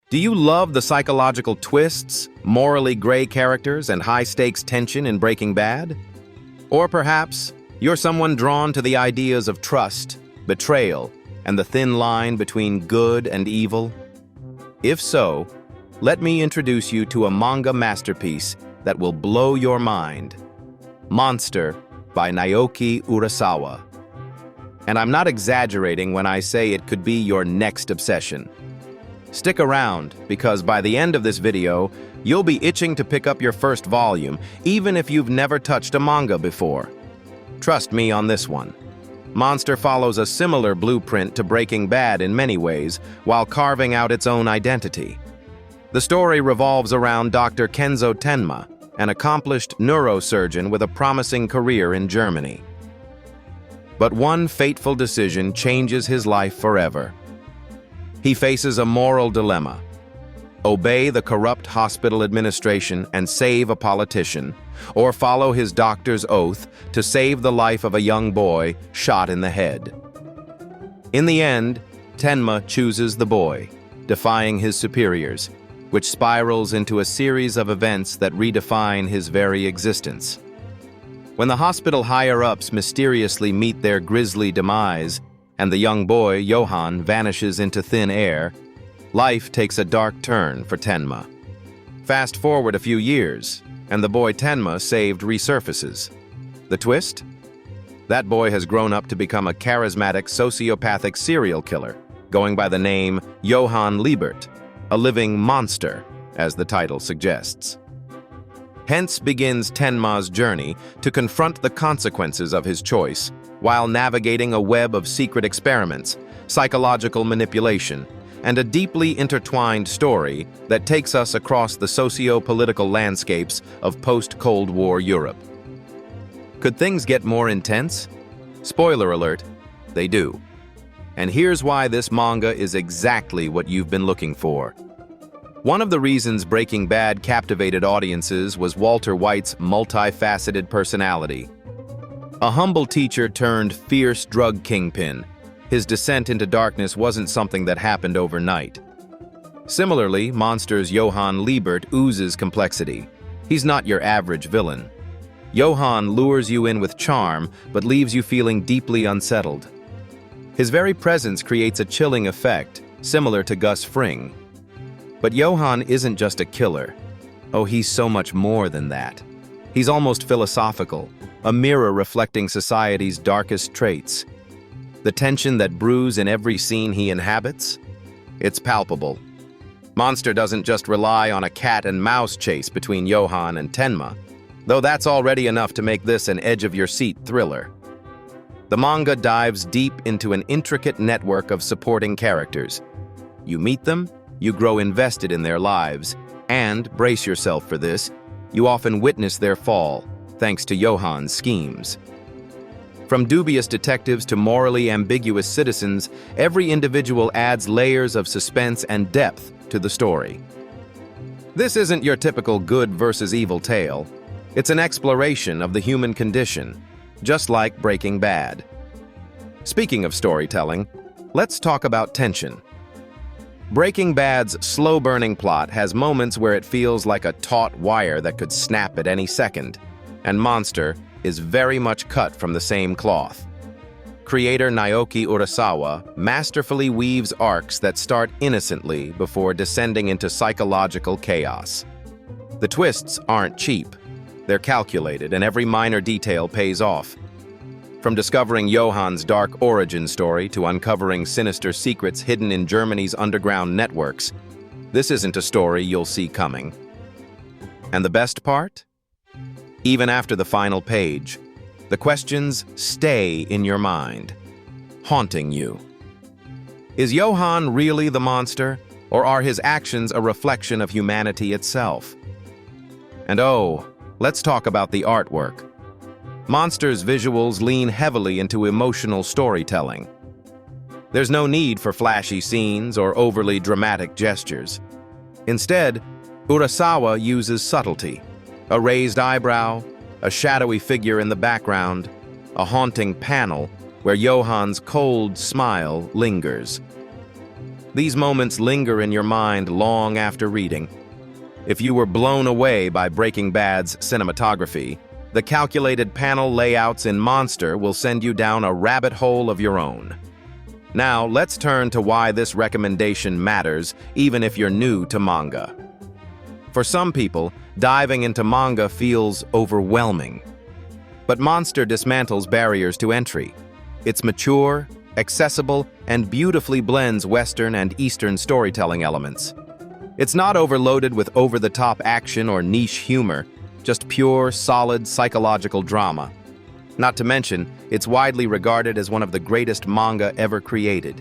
Do you love the psychological twists, morally gray characters, and high-stakes tension in Breaking Bad? Or perhaps you're someone drawn to the ideas of trust, betrayal, and the thin line between good and evil? If so, let me introduce you to a manga masterpiece that will blow your mind. Monster by Naoki Urasawa. And I'm not exaggerating when I say it could be your next obsession. Stick around, because by the end of this video, you'll be itching to pick up your first volume, even if you've never touched a manga before. Trust me on this one. Monster follows a similar blueprint to Breaking Bad in many ways, while carving out its own identity. The story revolves around Dr. Kenzo Tenma, an accomplished neurosurgeon with a promising career in Germany. But one fateful decision changes his life forever. He faces a moral dilemma: obey the corrupt hospital administration and save a politician, or follow his doctor's oath to save the life of a young boy shot in the head. In the end, Tenma chooses the boy, defying his superiors, which spirals into a series of events that redefine his very existence. When the hospital higher-ups mysteriously meet their grisly demise, and the young boy, Johann, vanishes into thin air, life takes a dark turn for Tenma. Fast forward a few years, and the boy Tenma saved resurfaces. The twist? That boy has grown up to become a charismatic sociopathic serial killer, going by the name Johann Liebert, a living monster, as the title suggests. Hence begins Tenma's journey to confront the consequences of his choice, while navigating a web of secret experiments, psychological manipulation, and a deeply intertwined story that takes us across the socio-political landscapes of post-Cold War Europe. Could things get more intense? Spoiler alert, they do. And here's why this manga is exactly what you've been looking for. One of the reasons Breaking Bad captivated audiences was Walter White's multifaceted personality. A humble teacher turned fierce drug kingpin, his descent into darkness wasn't something that happened overnight. Similarly, Monster's Johann Liebert oozes complexity. He's not your average villain. Johann lures you in with charm, but leaves you feeling deeply unsettled. His very presence creates a chilling effect, similar to Gus Fring. But Johann isn't just a killer. Oh, he's so much more than that. He's almost philosophical, a mirror reflecting society's darkest traits. The tension that brews in every scene he inhabits? It's palpable. Monster doesn't just rely on a cat and mouse chase between Johann and Tenma, though that's already enough to make this an edge-of-your-seat thriller. The manga dives deep into an intricate network of supporting characters. You meet them, you grow invested in their lives, and, brace yourself for this, you often witness their fall, thanks to Johann's schemes. From dubious detectives to morally ambiguous citizens, every individual adds layers of suspense and depth to the story. This isn't your typical good versus evil tale. It's an exploration of the human condition, just like Breaking Bad. Speaking of storytelling, let's talk about tension. Breaking Bad's slow-burning plot has moments where it feels like a taut wire that could snap at any second, and Monster is very much cut from the same cloth. Creator Naoki Urasawa masterfully weaves arcs that start innocently before descending into psychological chaos. The twists aren't cheap. They're calculated, and every minor detail pays off. From discovering Johann's dark origin story to uncovering sinister secrets hidden in Germany's underground networks, this isn't a story you'll see coming. And the best part? Even after the final page, the questions stay in your mind, haunting you. Is Johann really the monster, or are his actions a reflection of humanity itself? And oh, let's talk about the artwork. Monster's visuals lean heavily into emotional storytelling. There's no need for flashy scenes or overly dramatic gestures. Instead, Urasawa uses subtlety: a raised eyebrow, a shadowy figure in the background, a haunting panel where Johann's cold smile lingers. These moments linger in your mind long after reading. If you were blown away by Breaking Bad's cinematography, the calculated panel layouts in Monster will send you down a rabbit hole of your own. Now, let's turn to why this recommendation matters, even if you're new to manga. For some people, diving into manga feels overwhelming. But Monster dismantles barriers to entry. It's mature, accessible, and beautifully blends Western and Eastern storytelling elements. It's not overloaded with over-the-top action or niche humor, just pure, solid psychological drama. Not to mention, it's widely regarded as one of the greatest manga ever created.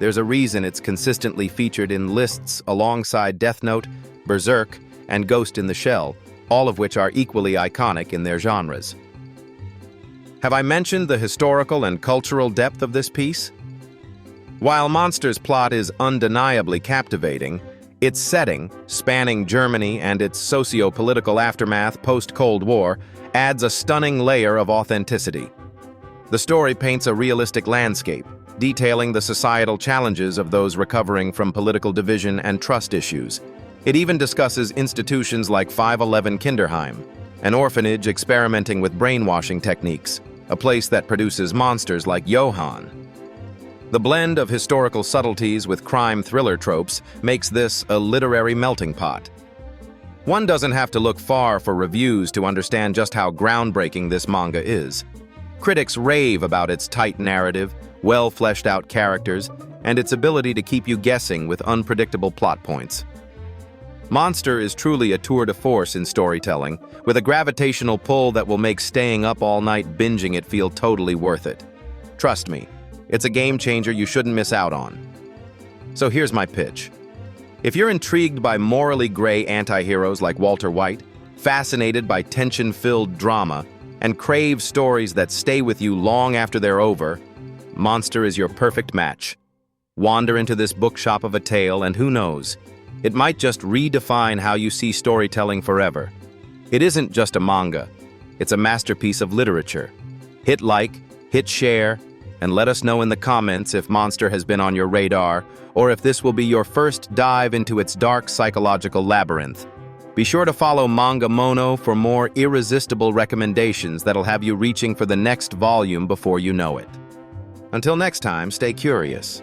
There's a reason it's consistently featured in lists alongside Death Note, Berserk, and Ghost in the Shell, all of which are equally iconic in their genres. Have I mentioned the historical and cultural depth of this piece? While Monster's plot is undeniably captivating, its setting, spanning Germany and its socio-political aftermath post-Cold War, adds a stunning layer of authenticity. The story paints a realistic landscape, detailing the societal challenges of those recovering from political division and trust issues. It even discusses institutions like 511 Kinderheim, an orphanage experimenting with brainwashing techniques, a place that produces monsters like Johann. The blend of historical subtleties with crime thriller tropes makes this a literary melting pot. One doesn't have to look far for reviews to understand just how groundbreaking this manga is. Critics rave about its tight narrative, well-fleshed-out characters, and its ability to keep you guessing with unpredictable plot points. Monster is truly a tour de force in storytelling, with a gravitational pull that will make staying up all night binging it feel totally worth it. Trust me, it's a game changer you shouldn't miss out on. So here's my pitch. If you're intrigued by morally gray anti-heroes like Walter White, fascinated by tension-filled drama, and crave stories that stay with you long after they're over, Monster is your perfect match. Wander into this bookshop of a tale, and who knows, it might just redefine how you see storytelling forever. It isn't just a manga, it's a masterpiece of literature. Hit like, hit share, and let us know in the comments if Monster has been on your radar, or if this will be your first dive into its dark psychological labyrinth. Be sure to follow Manga Mono for more irresistible recommendations that'll have you reaching for the next volume before you know it. Until next time, stay curious.